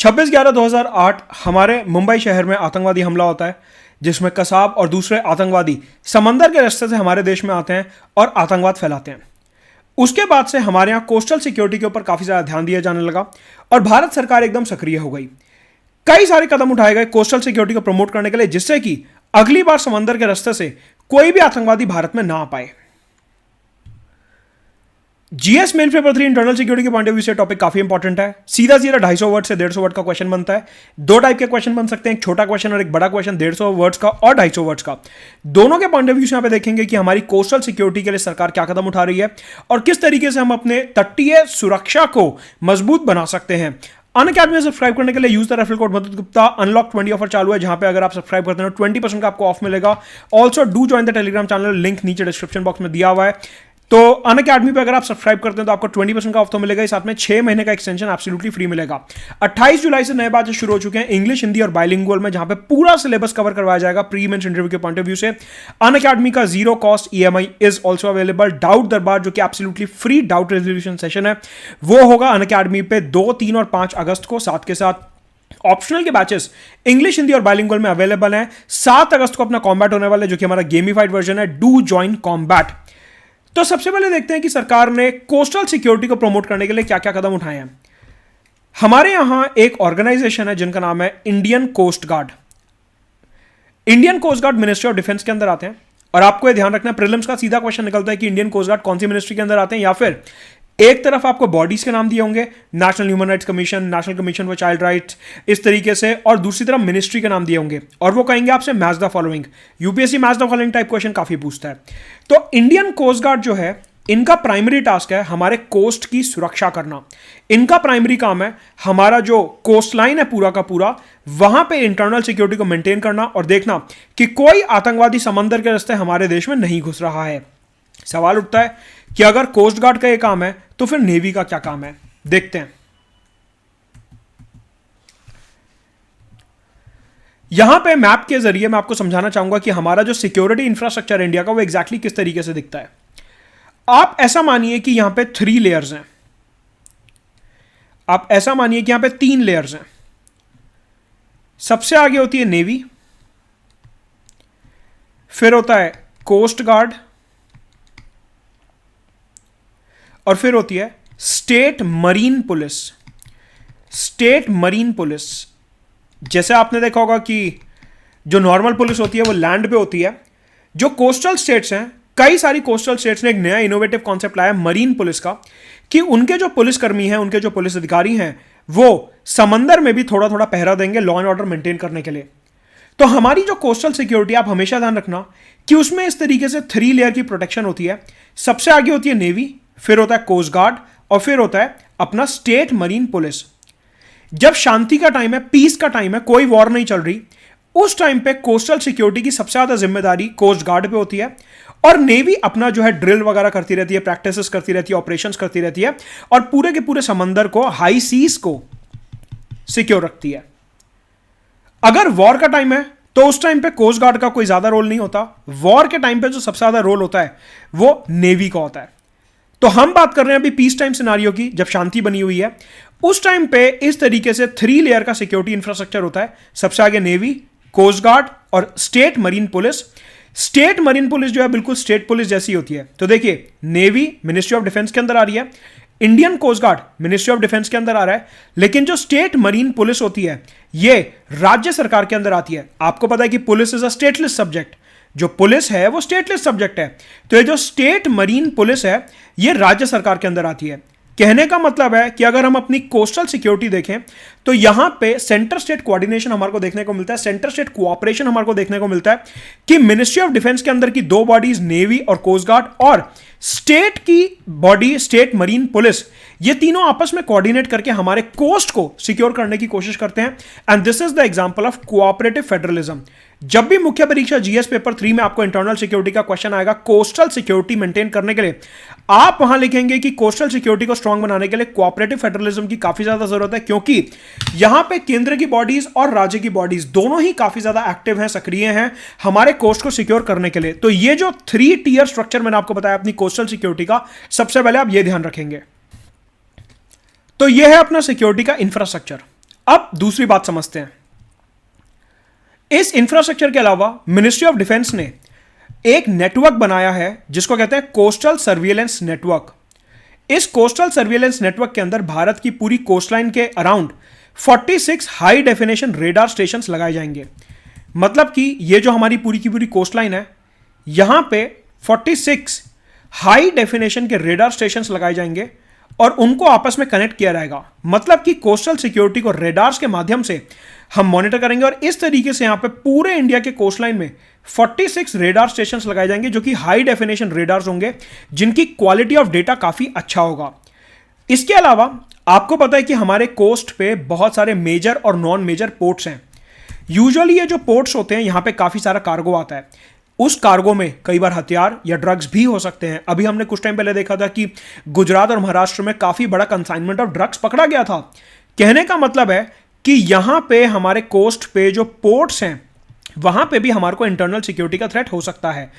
26/11/2008 हमारे मुंबई शहर में आतंकवादी हमला होता है, जिसमें कसाब और दूसरे आतंकवादी समंदर के रास्ते से हमारे देश में आते हैं और आतंकवाद फैलाते हैं। उसके बाद से हमारे यहाँ कोस्टल सिक्योरिटी के ऊपर काफी ज्यादा ध्यान दिया जाने लगा और भारत सरकार एकदम सक्रिय हो गई। कई सारे कदम उठाए गए कोस्टल सिक्योरिटी को प्रमोट करने के लिए, जिससे कि अगली बार समंदर के रास्ते से कोई भी आतंकवादी भारत में ना आ पाए। GS main paper 3 internal security के पॉइंट ऑफ व्यू से टॉपिक काफी इंपॉर्टेंट है। सीधा 250 वर्ड से 150 वर्ड का क्वेश्चन बनता है। दो टाइप के क्वेश्चन बन सकते हैं, एक छोटा क्वेश्चन और एक बड़ा क्वेश्चन, 150 वर्ड्स का और 250 वर्ड्स का। दोनों के पॉइंट ऑफ व्यू से यहां पे देखेंगे कि हमारी कोस्टल सिक्योरिटी के लिए सरकार क्या कदम उठा रही है और किस तरीके से हम अपने तटीय सुरक्षा को मजबूत बना सकते हैं। अनअकैडमी में सब्सक्राइब करने के लिए use the referral code Madhu Gupta. Unlock 20 offer चालू है, जहां पे अगर आप सब्सक्राइब करते हैं 20% का आपको ऑफ मिलेगा। Also do join the Telegram channel, link नीचे डिस्क्रिप्शन बॉक्स में दिया हुआ है। तो अनअकैडमी पे अगर आप सब्सक्राइब करते हैं तो आपको 20% का ऑफ तो मिलेगा ही, साथ में 6 महीने का एक्सटेंशन एब्सोल्युटली फ्री मिलेगा। 28 जुलाई से नए बैचेस शुरू हो चुके हैं इंग्लिश, हिंदी और बाइलिंगुअल में, जहां पे पूरा सिलेबस कवर करवाया जाएगा प्री मेंस इंटरव्यू के पॉइंट ऑफ व्यू से। अनअकैडमी का zero cost EMI is also available. Doubt दरबार, जो कि absolutely free doubt resolution session है, वो होगा अनअकैडमी पे 2, 3 और 5 अगस्त को। साथ के साथ ऑप्शनल के बैचेस इंग्लिश, हिंदी और बाइलिंगुअल में अवेलेबल हैं। 7 अगस्त को अपना कॉम्बैट होने वाला है, जो कि हमारा गेमिफाइड वर्जन है। Do join combat. तो सबसे पहले देखते हैं कि सरकार ने कोस्टल सिक्योरिटी को प्रमोट करने के लिए क्या क्या कदम उठाए हैं। हमारे यहां एक ऑर्गेनाइजेशन है जिनका नाम है Indian coast guard. Indian coast guard ministry of defence के अंदर आते हैं, और आपको यह ध्यान रखना, प्रीलिम्स का सीधा क्वेश्चन निकलता है कि इंडियन कोस्ट गार्ड कौन सी मिनिस्ट्री के अंदर आते हैं, या फिर एक तरफ आपको बॉडीज के नाम दिए होंगे, national human rights commission, national commission for child rights, इस तरीके से, और दूसरी तरफ मिनिस्ट्री के नाम दिए होंगे, और वो कहेंगे आपसे match the following. UPSC match the following type question काफी पूछता है। तो इंडियन कोस्ट गार्ड जो है, इनका प्राइमरी टास्क है हमारे कोस्ट की सुरक्षा करना। इनका प्राइमरी काम है हमारा जो कोस्ट लाइन है पूरा का पूरा, वहां पे इंटरनल सिक्योरिटी को मेंटेन करना और देखना कि कोई आतंकवादी समंदर के रास्ते हमारे देश में नहीं घुस रहा है। सवाल उठता है कि अगर कोस्ट गार्ड का ये काम है तो फिर नेवी का क्या काम है। देखते हैं। यहां पे मैप के जरिए मैं आपको समझाना चाहूंगा कि हमारा जो सिक्योरिटी इंफ्रास्ट्रक्चर इंडिया का, वो एग्जैक्टली किस तरीके से दिखता है। आप ऐसा मानिए कि यहां पे 3 लेयर्स हैं। आप ऐसा मानिए कि यहां पे 3 लेयर्स हैं। सबसे आगे होती है नेवी, फिर होता है कोस्ट गार्ड, और फिर होती है state marine police. State marine police, जैसे आपने देखा होगा कि जो नॉर्मल पुलिस होती है वो लैंड पे होती है। जो कोस्टल स्टेट्स हैं, कई सारी कोस्टल स्टेट्स ने एक नया इनोवेटिव कॉन्सेप्ट लाया मरीन पुलिस का, कि उनके जो पुलिसकर्मी हैं, उनके जो पुलिस अधिकारी हैं, वो समंदर में भी थोड़ा थोड़ा पहरा देंगे लॉ एंड ऑर्डर मेंटेन करने के लिए। तो हमारी जो कोस्टल सिक्योरिटी, आप हमेशा ध्यान रखना कि उसमें इस तरीके से 3 लेयर की प्रोटेक्शन होती है। सबसे आगे होती है नेवी, फिर होता है कोस्ट गार्ड, और फिर होता है अपना स्टेट मरीन पुलिस। जब शांति का टाइम है, पीस का टाइम है, कोई वॉर नहीं चल रही, उस टाइम पे कोस्टल सिक्योरिटी की सबसे ज्यादा जिम्मेदारी कोस्ट गार्ड पे होती है, और नेवी अपना जो है ड्रिल वगैरह करती रहती है, प्रैक्टिसेस करती रहती है, ऑपरेशंस करती रहती है, और पूरे के पूरे समंदर को, हाई सीज को सिक्योर रखती है। अगर वॉर का टाइम है तो उस टाइम पे कोस्ट गार्ड का कोई ज्यादा रोल नहीं होता। वॉर के टाइम पे जो सबसे ज्यादा रोल होता है वो नेवी का होता है। तो हम बात कर रहे हैं अभी पीस टाइम सिनारियो की, जब शांति बनी हुई है। उस टाइम पे इस तरीके से 3 लेयर का सिक्योरिटी इंफ्रास्ट्रक्चर होता है। सबसे आगे नेवी, कोस्ट गार्ड और state marine police. State marine police जो है बिल्कुल स्टेट पुलिस जैसी होती है। तो देखिए, नेवी मिनिस्ट्री ऑफ डिफेंस के अंदर आ रही है, Indian coast guard ministry of defence के अंदर आ रहा है, लेकिन जो स्टेट मरीन पुलिस होती है ये राज्य सरकार के अंदर आती है। आपको पता है कि police is a stateless subject. जो पुलिस है वो स्टेटलेस सब्जेक्ट है। तो ये जो स्टेट मरीन पुलिस है ये राज्य सरकार के अंदर आती है। कहने का मतलब है कि अगर हम अपनी कोस्टल सिक्योरिटी देखें तो यहां पे सेंटर स्टेट कोऑर्डिनेशन हमारे को देखने को मिलता है, सेंटर स्टेट कोऑपरेशन हमारे को देखने को मिलता है कि मिनिस्ट्री ऑफ डिफेंस के अंदर की 2 बॉडीज, नेवी और कोस्ट गार्ड, और स्टेट की बॉडी स्टेट मरीन पुलिस, ये तीनों आपस में कोऑर्डिनेट करके हमारे कोस्ट को सिक्योर करने की कोशिश करते हैं। And this is the example of cooperative federalism. जब भी मुख्य परीक्षा जीएस पेपर 3 में आपको इंटरनल सिक्योरिटी का क्वेश्चन आएगा कोस्टल सिक्योरिटी मेंटेन करने के लिए, आप वहां लिखेंगे कि कोस्टल सिक्योरिटी को स्ट्रांग बनाने के लिए कोऑपरेटिव फेडरलिज्म की काफी ज्यादा जरूरत है, क्योंकि यहां पे केंद्र की बॉडीज और राज्य की बॉडीज दोनों ही काफी ज्यादा एक्टिव हैं, सक्रिय हैं हमारे कोस्ट को सिक्योर करने के लिए। तो ये जो 3 टियर स्ट्रक्चर मैंने आपको बताया अपनी कोस्टल सिक्योरिटी का, सबसे पहले आप ये ध्यान रखेंगे। तो यह है अपना सिक्योरिटी का इंफ्रास्ट्रक्चर। अब दूसरी बात समझते हैं। इस इंफ्रास्ट्रक्चर के अलावा मिनिस्ट्री ऑफ डिफेंस ने एक नेटवर्क बनाया है जिसको कहते हैं कोस्टल सर्विलेंस नेटवर्क। इस कोस्टल सर्विलेंस नेटवर्क के अंदर भारत की पूरी कोस्टलाइन के around 46 high definition radar stations लगाए जाएंगे। मतलब कि ये जो हमारी पूरी की पूरी कोस्टलाइन है, यहां पे 46 हाई डेफिनेशन के रेडार स्टेशंस लगाए जाएंगे और उनको आपस में कनेक्ट किया जाएगा। मतलब कि कोस्टल सिक्योरिटी को रेडार्स के माध्यम से हम मॉनिटर करेंगे और इस तरीके से यहां पे पूरे इंडिया के कोस्टलाइन में 46 रेडार स्टेशंस लगाए जाएंगे जो कि हाई डेफिनेशन रेडार्स होंगे, जिनकी क्वालिटी ऑफ डेटा काफी अच्छा होगा। इसके अलावा आपको पता है कि हमारे कोस्ट पे बहुत सारे मेजर और नॉन मेजर पोर्ट्स हैं। यूजुअली ये जो पोर्ट्स होते हैं, यहां पे काफी सारा कार्गो आता है। उस कार्गो में कई बार हथियार या ड्रग्स भी हो सकते हैं। अभी हमने कुछ टाइम पहले देखा था कि गुजरात और महाराष्ट्र में काफी बड़ा कंसाइनमेंट ऑफ ड्रग्स पकड़ा गया था। कहने का मतलब है कि यहां पे हमारे कोस्ट पे जो पोर्ट्स हैं, वहां पे भी हमारे को इंटरनल सिक्योरिटी का थ्रेट हो सकता है।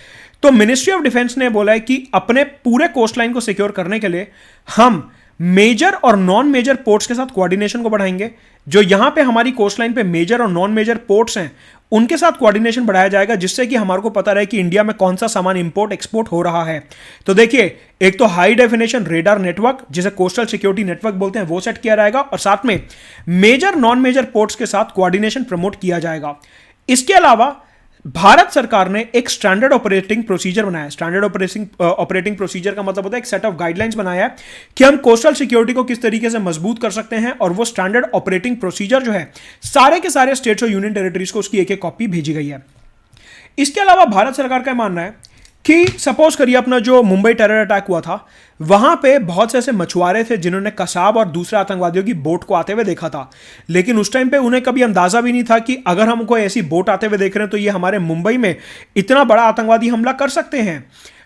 तो मिनिस्ट्री ऑफ डिफेंस ने बोला है कि अपने पूरे कोस्ट लाइन को सिक्योर करने के लिए हम मेजर और नॉन मेजर पोर्ट्स के साथ कोऑर्डिनेशन को बढ़ाएंगे। जो यहां पे हमारी कोस्ट लाइन पे मेजर और नॉन मेजर पोर्ट्स हैं, उनके साथ कोऑर्डिनेशन बढ़ाया जाएगा, जिससे कि हमारे को पता रहे कि इंडिया में कौन सा सामान इंपोर्ट एक्सपोर्ट हो रहा है। तो देखिए, एक तो हाई डेफिनेशन रेडार नेटवर्क, जिसे कोस्टल सिक्योरिटी नेटवर्क बोलते हैं, वो सेट किया जाएगा और साथ में मेजर नॉन मेजर पोर्ट्स के साथ कोऑर्डिनेशन प्रमोट किया जाएगा। इसके अलावा भारत सरकार ने एक स्टैंडर्ड ऑपरेटिंग प्रोसीजर बनाया है। स्टैंडर्ड ऑपरेटिंग प्रोसीजर का मतलब होता है एक सेट ऑफ गाइडलाइंस बनाया है कि हम कोस्टल सिक्योरिटी को किस तरीके से मजबूत कर सकते हैं, और वो स्टैंडर्ड ऑपरेटिंग प्रोसीजर जो है सारे के सारे स्टेट्स और यूनियन टेरिटरीज को उसकी एक एक कॉपी भेजी गई है। इसके अलावा भारत सरकार का मानना है कि सपोज करिए अपना जो मुंबई टेरर अटैक हुआ था, वहां पे बहुत से ऐसे मछुआरे थे जिन्होंने कसाब और दूसरे आतंकवादियों की बोट को आते हुए देखा था, लेकिन उस टाइम पे उन्हें कभी अंदाजा भी नहीं था कि अगर हम कोई ऐसी बोट आते हुए देख रहे हैं तो ये हमारे मुंबई में इतना बड़ा आतंकवादी हमला कर सकते हैं।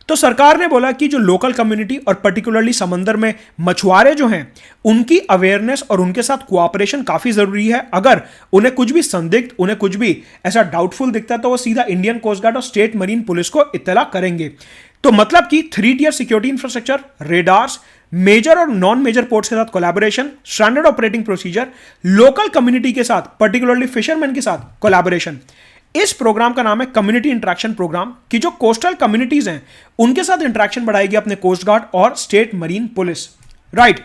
तो सरकार ने बोला कि जो लोकल कम्युनिटी और पर्टिकुलरली समंदर में मछुआरे जो हैं, उनकी अवेयरनेस और उनके साथ कोऑपरेशन काफी जरूरी है। अगर उन्हें कुछ भी संदिग्ध, उन्हें कुछ भी ऐसा डाउटफुल दिखता है तो वो सीधा इंडियन कोस्ट गार्ड और स्टेट मरीन पुलिस को इत्तला करेंगे। तो मतलब कि 3 tier security infrastructure, radars, major और नॉन मेजर पोर्ट्स के साथ collaboration, standard operating procedure, local community के साथ पर्टिकुलरली फिशरमैन के साथ कोलैबोरेशन। इस प्रोग्राम का नाम है कम्युनिटी इंटरेक्शन प्रोग्राम, कि जो कोस्टल कम्युनिटीज हैं उनके साथ इंटरेक्शन बढ़ाएगी अपने कोस्ट गार्ड और स्टेट मरीन पुलिस। राइट,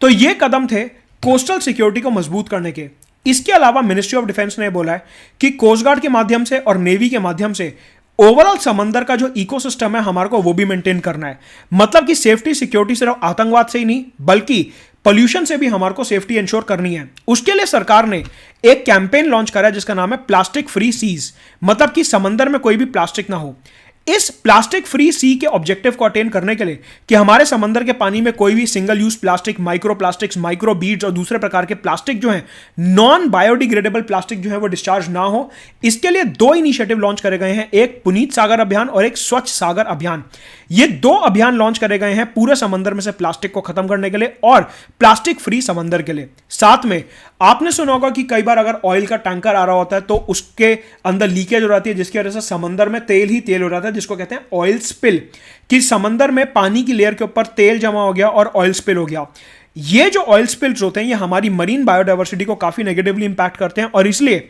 तो ये कदम थे कोस्टल सिक्योरिटी को मजबूत करने के। इसके अलावा मिनिस्ट्री ऑफ डिफेंस ने बोला है कि कोस्ट गार्ड के माध्यम से और नेवी के माध्यम से ओवरऑल समंदर का जो इकोसिस्टम है हमारे को वो भी मेंटेन करना है। मतलब कि सेफ्टी सिक्योरिटी सिर्फ आतंकवाद से ही नहीं, बल्कि पोल्यूशन से भी हमारे को सेफ्टी इंश्योर करनी है। उसके लिए सरकार ने एक कैंपेन लॉन्च करा है जिसका नाम है प्लास्टिक फ्री सीज। मतलब कि समंदर में कोई भी प्लास्टिक ना हो। इस प्लास्टिक फ्री सी के ऑब्जेक्टिव को अटेन करने के लिए कि हमारे समंदर के पानी में कोई भी single use plastic, micro plastics, micro beads और दूसरे प्रकार के प्लास्टिक जो हैं, नॉन बायोडिग्रेडेबल प्लास्टिक जो है वो डिस्चार्ज ना हो, इसके लिए 2 इनिशिएटिव लॉन्च करे गए हैं। एक पुनीत सागर अभियान और एक स्वच्छ सागर अभियान। ये 2 अभियान लॉन्च करे गए हैं पूरे समंदर में से प्लास्टिक को खत्म करने के लिए और प्लास्टिक फ्री समंदर के लिए। साथ में आपने सुना होगा कि कई बार अगर ऑयल का टैंकर आ रहा होता है तो उसके अंदर लीकेज हो जाती है, जिसकी वजह से समंदर में तेल ही तेल हो जाता है, जिसको कहते हैं ऑयल स्पिल, कि समंदर में पानी की लेयर के ऊपर तेल जमा हो गया और ऑयल स्पिल हो गया। ये जो ऑयल स्पिल्स होते हैं ये हमारी मरीन बायोडायवर्सिटी को काफी नेगेटिवली इंपैक्ट करते हैं, और इसलिए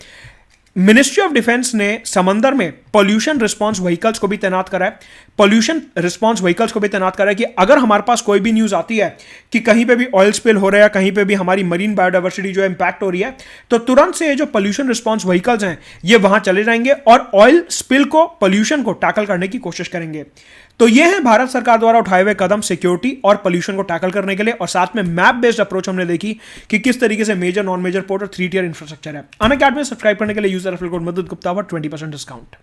मिनिस्ट्री ऑफ डिफेंस ने समंदर में पॉल्यूशन रिस्पांस व्हीकल्स को भी तैनात करा है। पॉल्यूशन रिस्पांस व्हीकल्स को भी तैनात करा है कि अगर हमारे पास कोई भी न्यूज आती है कि कहीं पे भी ऑयल स्पिल हो रहा है, कहीं पे भी हमारी मरीन बायोडायवर्सिटी जो है इंपैक्ट हो रही है, तो तुरंत से ये जो पॉल्यूशन रिस्पांस व्हीकल्स हैं ये वहां चले जाएंगे और ऑयल स्पिल को, पॉल्यूशन को टैकल करने की कोशिश करेंगे। तो ये है भारत सरकार द्वारा उठाए हुए कदम सिक्योरिटी और पॉल्यूशन को टैकल करने के लिए, और साथ में मैप बेस्ड अप्रोच हमने देखी कि किस तरीके से मेजर, नॉन मेजर पोर्ट और 3 टियर इंफ्रास्ट्रक्चर है। अनअकैडमी में सब्सक्राइब करने के लिए यूजर रेफरल कोड मदद गुप्ता पर 20% डिस्काउंट।